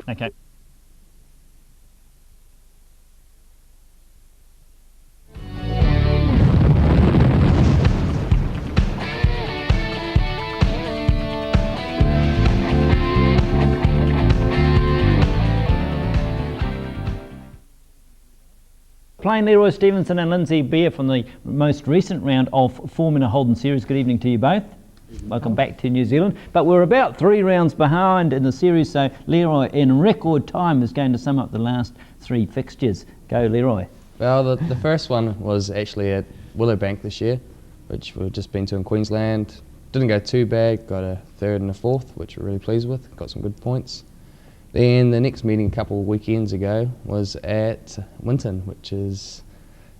Okay. Playing Leroy Stevenson and Lindsay Beer from the most recent round of Formula Holden Series. Good evening to you both. Welcome back to New Zealand. But we're about 3 rounds behind in the series, so Leroy in record time is going to sum up the last 3 fixtures. Go Leroy. Well, the first one was actually at Willowbank this year, which we've just been to in Queensland. Didn't go too bad, got a 3rd and a 4th, which we're really pleased with, got some good points. Then the next meeting a couple of weekends ago was at Winton, which is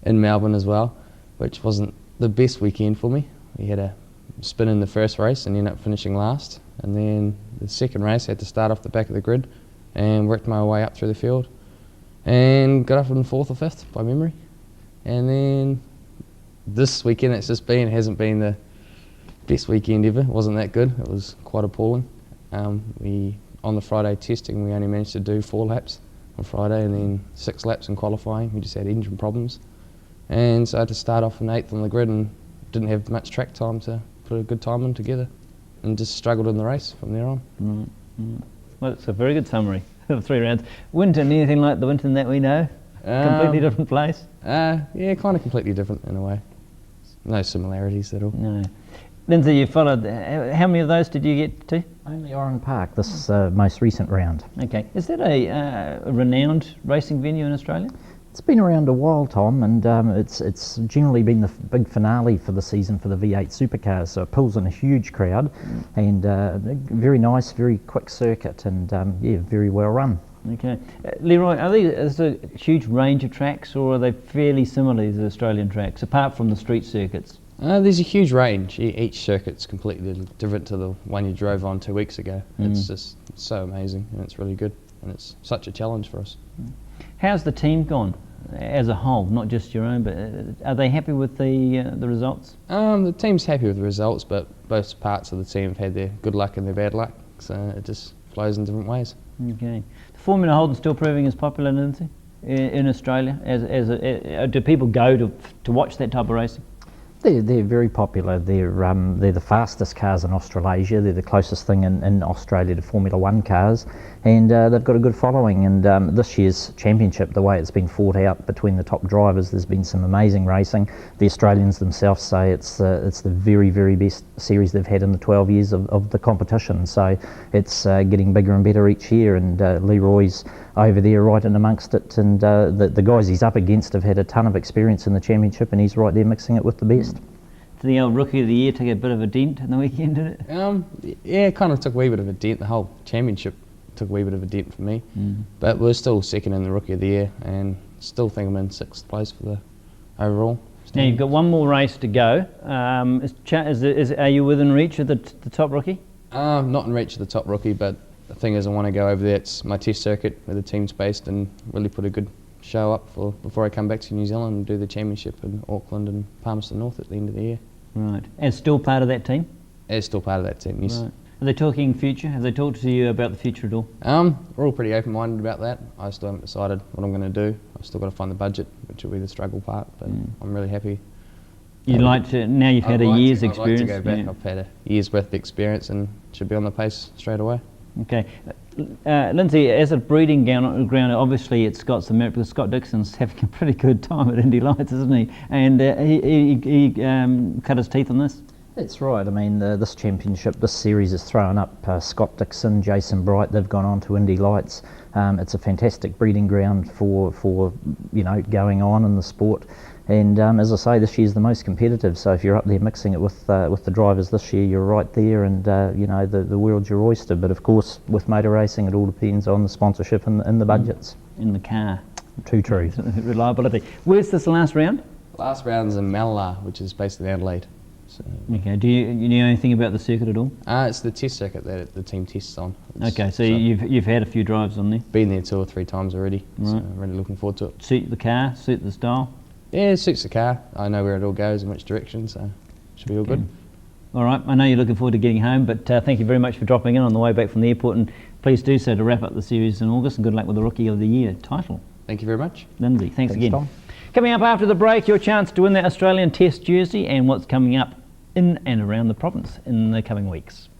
in Melbourne as well, which wasn't the best weekend for me. We had a spin in the first race and ended up finishing last. And then the second race I had to start off the back of the grid and worked my way up through the field and got up in 4th or 5th by memory. And then this weekend hasn't been the best weekend ever. It wasn't that good. It was quite appalling. On the Friday testing, we only managed to do 4 laps on Friday and then 6 laps in qualifying. We just had engine problems. And so I had to start off in 8th on the grid and didn't have much track time to put a good time in together and just struggled in the race from there on. Well, it's a very good summary of 3 rounds. Winton, anything like the Winton that we know? Completely different place? Yeah, kind of completely different in a way. No similarities at all. No. Lindsay, you followed, how many of those did you get to? Only Oran Park, this most recent round. Okay. Is that a renowned racing venue in Australia? It's been around a while, Tom, and it's generally been the big finale for the season for the V8 supercars, so it pulls in a huge crowd and very nice, very quick circuit and yeah, very well run. Okay. Leroy, is there a huge range of tracks or are they fairly similar to the Australian tracks, apart from the street circuits? There's a huge range. Each circuit's completely different to the one you drove on 2 weeks ago. It's just so amazing and it's really good and it's such a challenge for us. How's the team gone as a whole, not just your own, but are they happy with the results? The team's happy with the results, but both parts of the team have had their good luck and their bad luck, so it just flows in different ways. Okay. The Formula Holden still proving as popular, Lindsay, in Australia? Do people go to watch that type of racing? They're very popular. They're the fastest cars in Australasia. They're the closest thing in Australia to Formula 1 cars, and they've got a good following. And this year's championship, the way it's been fought out between the top drivers, there's been some amazing racing. The Australians themselves say it's the very, very best series they've had in the 12 years of the competition. So it's getting bigger and better each year, and Leroy's over there right in amongst it, and the guys he's up against have had a ton of experience in the championship, and he's right there mixing it with the best. Did the old Rookie of the Year take a bit of a dent in the weekend, did it? Yeah, it kind of took a wee bit of a dent. The whole championship took a wee bit of a dent for me. But we're still second in the Rookie of the Year and still think I'm in 6th place for the overall. Now you've got one more race to go. Are you within reach of the top rookie? Not in reach of the top rookie, but the thing is I want to go over there. It's my test circuit where the team's based and really put a good show up before I come back to New Zealand and do the championship in Auckland and Palmerston North at the end of the year. Right. And still part of that team? As still part of that team, yes. Right. Are they talking future? Have they talked to you about the future at all? We're all pretty open-minded about that. I still haven't decided what I'm going to do. I've still got to find the budget, which will be the struggle part, but I'm really happy. You'd like to, now you've had a year's experience. I'd like to go back. Yeah. I've had a year's worth of experience and should be on the pace straight away. Okay. Lindsay, as a breeding ground, obviously it's got some merit because Scott Dixon's having a pretty good time at Indy Lights, isn't he? And he cut his teeth on this. That's right. I mean, this championship, this series is throwing up Scott Dixon, Jason Bright. They've gone on to Indy Lights. It's a fantastic breeding ground for going on in the sport. And as I say, this year's the most competitive. So if you're up there mixing it with the drivers this year, you're right there, and the world's your oyster. But of course, with motor racing, it all depends on the sponsorship and the budgets. In the car. Too true. Reliability. Where's this last round? Last round's in Malala, which is based in Adelaide. So. Okay. Do you know anything about the circuit at all? It's the test circuit that the team tests on. So you've had a few drives on there. Been there 2 or 3 times already. Right. So really looking forward to it. Suit the car. Suit the style. Yeah, it suits the car. I know where it all goes and which direction, so should be all good. All right, I know you're looking forward to getting home, but thank you very much for dropping in on the way back from the airport, and please do so to wrap up the series in August, and good luck with the Rookie of the Year title. Thank you very much. Lindsay, thanks again. Tom. Coming up after the break, your chance to win that Australian Test jersey and what's coming up in and around the province in the coming weeks.